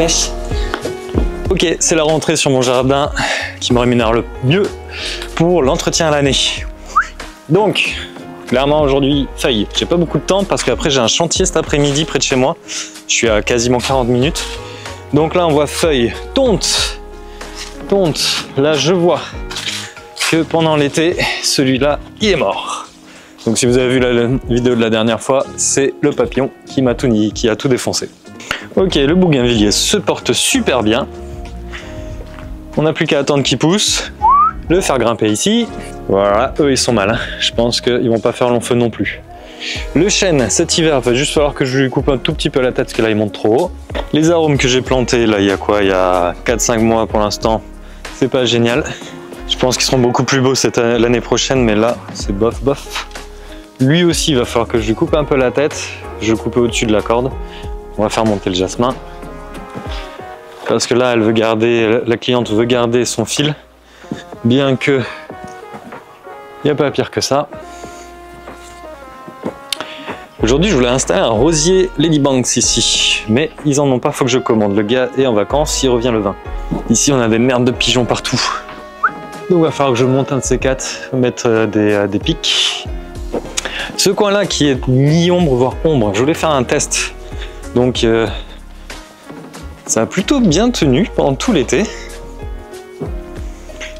pêche. Ok, c'est la rentrée sur mon jardin qui me rémunère le mieux pour l'entretien à l'année. Donc, clairement aujourd'hui, feuille. J'ai pas beaucoup de temps parce qu'après j'ai un chantier cet après-midi près de chez moi. Je suis à quasiment 40 minutes. Donc là on voit feuille, tonte. Là je vois que pendant l'été, celui-là, il est mort. Donc si vous avez vu la vidéo de la dernière fois, c'est le papillon qui m'a tout nié, qui a tout défoncé. Ok, le bougainvillier se porte super bien. On n'a plus qu'à attendre qu'il pousse, le faire grimper ici. Voilà, eux ils sont malins. Je pense qu'ils vont pas faire long feu non plus. Le chêne, cet hiver, il va juste falloir que je lui coupe un tout petit peu la tête parce que là il monte trop haut. Les arômes que j'ai plantés, là il y a quoi? Il y a 4-5 mois pour l'instant. C'est pas génial. Je pense qu'ils seront beaucoup plus beaux l'année prochaine, mais là c'est bof bof. Lui aussi il va falloir que je lui coupe un peu la tête. Je vais couper au-dessus de la corde. On va faire monter le jasmin. Parce que là elle veut garder, la cliente veut garder son fil. Bien que il n'y a pas pire que ça. Aujourd'hui je voulais installer un rosier Ladybanks ici. Mais ils en ont pas, faut que je commande. Le gars est en vacances, il revient le 20. Ici on a des merdes de pigeons partout. Donc il va falloir que je monte un de ces quatre, mettre des pics. Ce coin là qui est mi-ombre voire ombre, je voulais faire un test. Donc ça a plutôt bien tenu pendant tout l'été.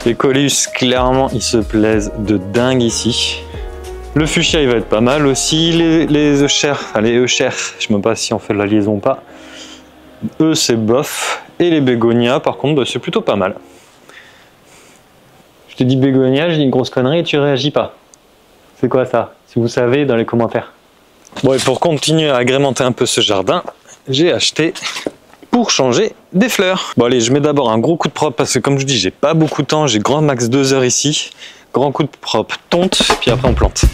Les coléus clairement ils se plaisent de dingue ici. Le fuchsia il va être pas mal aussi. Les euchères, enfin les euchères, je ne sais même pas si on fait de la liaison ou pas. Eux c'est bof. Et les bégonias par contre bah, c'est plutôt pas mal. Je te dis bégonia, je dis une grosse connerie et tu réagis pas. C'est quoi ça? Si vous savez dans les commentaires. Bon et pour continuer à agrémenter un peu ce jardin, j'ai acheté pour changer des fleurs. Bon allez, je mets d'abord un gros coup de propre parce que comme je dis, j'ai pas beaucoup de temps, j'ai grand max 2 heures ici. Grand coup de propre, tonte, puis après on plante.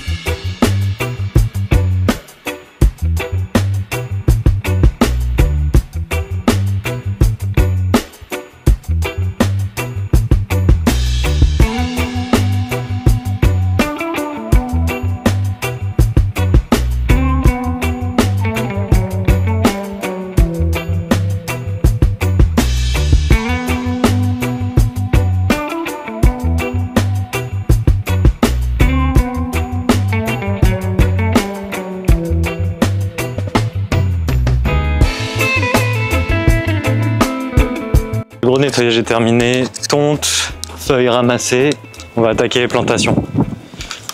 Le gros nettoyage est terminé, tonte, feuilles ramassées, on va attaquer les plantations.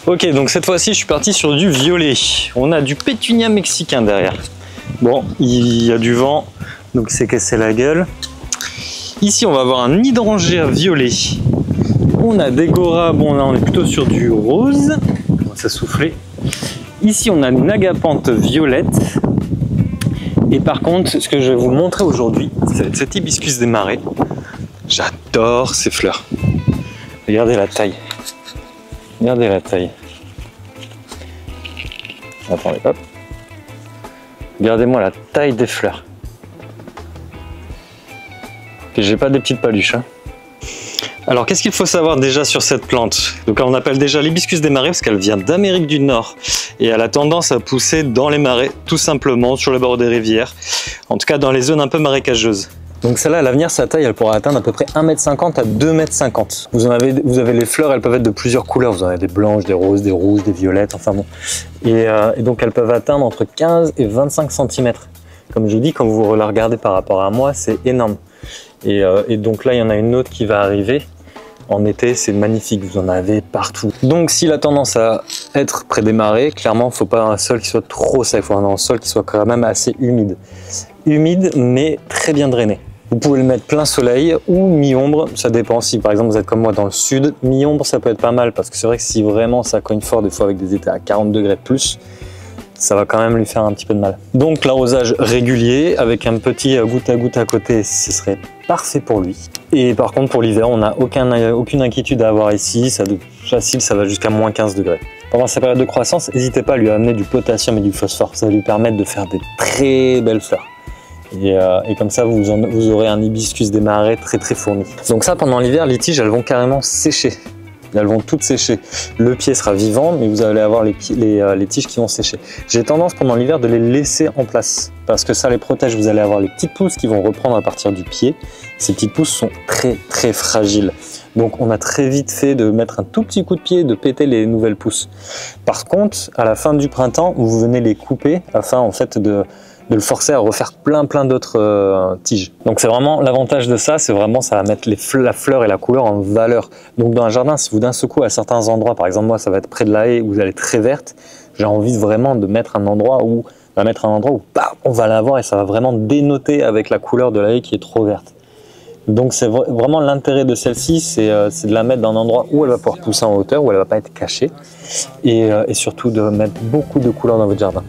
Ok, donc cette fois-ci je suis parti sur du violet. On a du pétunia mexicain derrière. Bon, il y a du vent, donc c'est cassé la gueule. Ici on va avoir un hydrangea violet. On a des goras, bon là on est plutôt sur du rose. On commence à souffler. Ici on a une agapante violette. Et par contre, ce que je vais vous montrer aujourd'hui, c'est cet hibiscus des marais. J'adore ces fleurs. Regardez la taille. Regardez la taille. Attendez, hop. Regardez-moi la taille des fleurs. Et j'ai pas des petites paluches. Hein. Alors, qu'est-ce qu'il faut savoir déjà sur cette plante? Donc, on appelle déjà l'hibiscus des marais parce qu'elle vient d'Amérique du Nord et elle a tendance à pousser dans les marais, tout simplement sur le bord des rivières, en tout cas dans les zones un peu marécageuses. Donc celle-là, à l'avenir, sa taille, elle pourra atteindre à peu près 1,50 m à 2,50 m. Vous avez les fleurs, elles peuvent être de plusieurs couleurs. Vous en avez des blanches, des roses, des rouges, des violettes, enfin bon. Et donc elles peuvent atteindre entre 15 et 25 cm. Comme je dis, quand vous la regardez par rapport à moi, c'est énorme. Et donc là, il y en a une autre qui va arriver. En été, c'est magnifique, vous en avez partout. Donc s'il a tendance à être près des marais, clairement, il ne faut pas un sol qui soit trop sec, il faut un sol qui soit quand même assez humide. Humide, mais très bien drainé. Vous pouvez le mettre plein soleil ou mi-ombre, ça dépend. Si par exemple vous êtes comme moi dans le sud, mi-ombre ça peut être pas mal parce que c'est vrai que si vraiment ça cogne fort, des fois avec des étés à 40 degrés de plus, ça va quand même lui faire un petit peu de mal. Donc l'arrosage régulier avec un petit goutte à goutte à côté, ce serait parfait pour lui. Et par contre pour l'hiver, on n'a aucune inquiétude à avoir ici, ça facile, ça va jusqu'à moins 15 degrés. Pendant sa période de croissance, n'hésitez pas à lui amener du potassium et du phosphore, ça va lui permettre de faire des très belles fleurs. Et comme ça, vous aurez un hibiscus des marais très très fourni. Donc ça, pendant l'hiver, les tiges, elles vont carrément sécher. elles vont toutes sécher. Le pied sera vivant, mais vous allez avoir les tiges qui vont sécher. J'ai tendance pendant l'hiver de les laisser en place, parce que ça les protège. Vous allez avoir les petites pousses qui vont reprendre à partir du pied. Ces petites pousses sont très très fragiles. Donc on a très vite fait de mettre un tout petit coup de pied et de péter les nouvelles pousses. Par contre, à la fin du printemps, vous venez les couper afin en fait de le forcer à refaire plein d'autres tiges. Donc c'est vraiment l'avantage de ça, c'est vraiment ça va mettre la fleur et la couleur en valeur. Donc dans un jardin, si vous d'un seul coup à certains endroits, par exemple moi ça va être près de la haie où vous allez très verte, j'ai envie vraiment de mettre un endroit où bah, on va l'avoir et ça va vraiment dénoter avec la couleur de la haie qui est trop verte. Donc c'est vraiment l'intérêt de celle-ci, c'est de la mettre dans un endroit où elle va pouvoir pousser en hauteur, où elle ne va pas être cachée, et surtout de mettre beaucoup de couleurs dans votre jardin.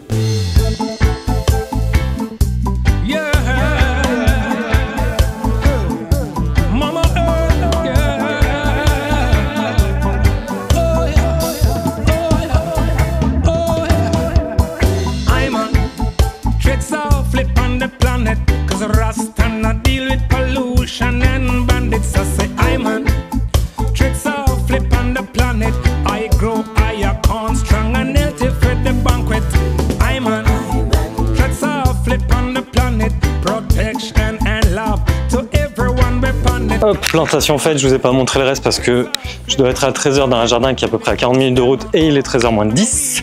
Hop, plantation faite, je vous ai pas montré le reste parce que je dois être à 13h dans un jardin qui est à peu près à 40 minutes de route et il est 13h moins 10.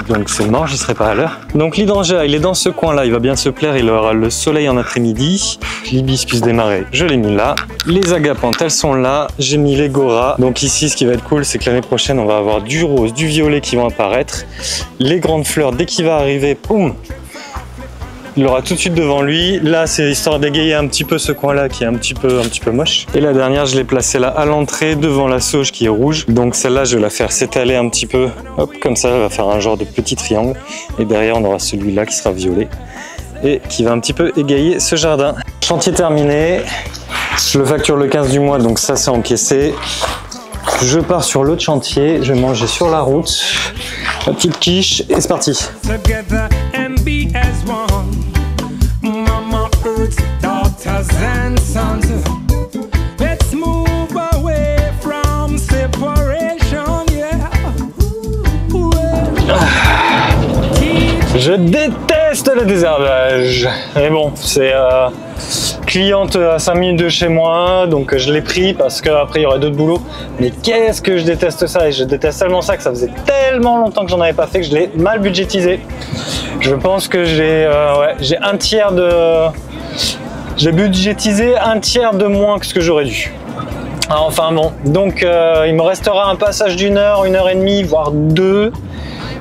Donc c'est mort, j'y serai pas à l'heure. Donc l'hydrangea, il est dans ce coin-là, il va bien se plaire, il aura le soleil en après-midi. L'hibiscus des marais, je l'ai mis là. Les agapantes, elles sont là. J'ai mis les goras. Donc ici, ce qui va être cool, c'est que l'année prochaine, on va avoir du rose, du violet qui vont apparaître. Les grandes fleurs, dès qu'il va arriver, boum, il l'aura tout de suite devant lui. Là, c'est histoire d'égayer un petit peu ce coin-là qui est un petit peu moche. Et la dernière, je l'ai placée là à l'entrée devant la sauge qui est rouge. Donc celle-là, je vais la faire s'étaler un petit peu. Hop, comme ça, elle va faire un genre de petit triangle. Et derrière, on aura celui-là qui sera violet et qui va un petit peu égayer ce jardin. Chantier terminé. Je le facture le 15 du mois, donc ça, c'est encaissé. Je pars sur l'autre chantier. Je vais manger sur la route. La petite quiche et c'est parti. Je déteste le désherbage. Mais bon, c'est cliente à 5 minutes de chez moi, donc je l'ai pris parce qu'après il y aurait d'autres boulots. Mais qu'est-ce que je déteste ça, et je déteste tellement ça que ça faisait tellement longtemps que j'en avais pas fait que je l'ai mal budgétisé. Je pense que j'ai un tiers de... J'ai budgétisé un tiers de moins que ce que j'aurais dû. Enfin bon, donc il me restera un passage d'1 heure, 1 heure et demie, voire 2.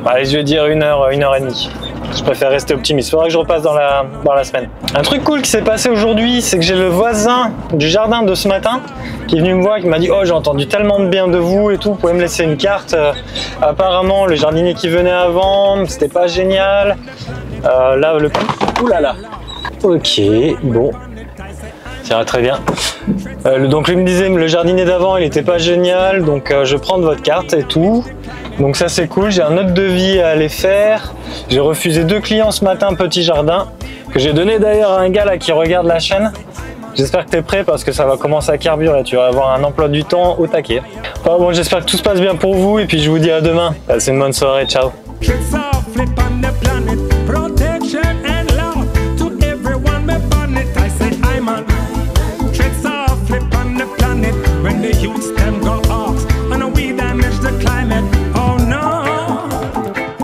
Allez, je vais dire 1 heure, 1 heure et demie. Je préfère rester optimiste. Il faudra que je repasse dans la semaine. Un truc cool qui s'est passé aujourd'hui, c'est que j'ai le voisin du jardin de ce matin qui est venu me voir et qui m'a dit « Oh, j'ai entendu tellement de bien de vous et tout, vous pouvez me laisser une carte. Apparemment, le jardinier qui venait avant, c'était pas génial. Là, le... Ouh là là. Ok, bon. Ça va très bien. Donc, il me disait, le jardinier d'avant, il était pas génial, donc je vais prendre votre carte et tout. Donc ça c'est cool, j'ai un autre devis à aller faire. J'ai refusé 2 clients ce matin, petit jardin, que j'ai donné d'ailleurs à un gars là qui regarde la chaîne. J'espère que tu es prêt parce que ça va commencer à carburer, tu vas avoir un emploi du temps au taquet. Enfin bon, j'espère que tout se passe bien pour vous et puis je vous dis à demain. Passez une bonne soirée, ciao. When the youths them go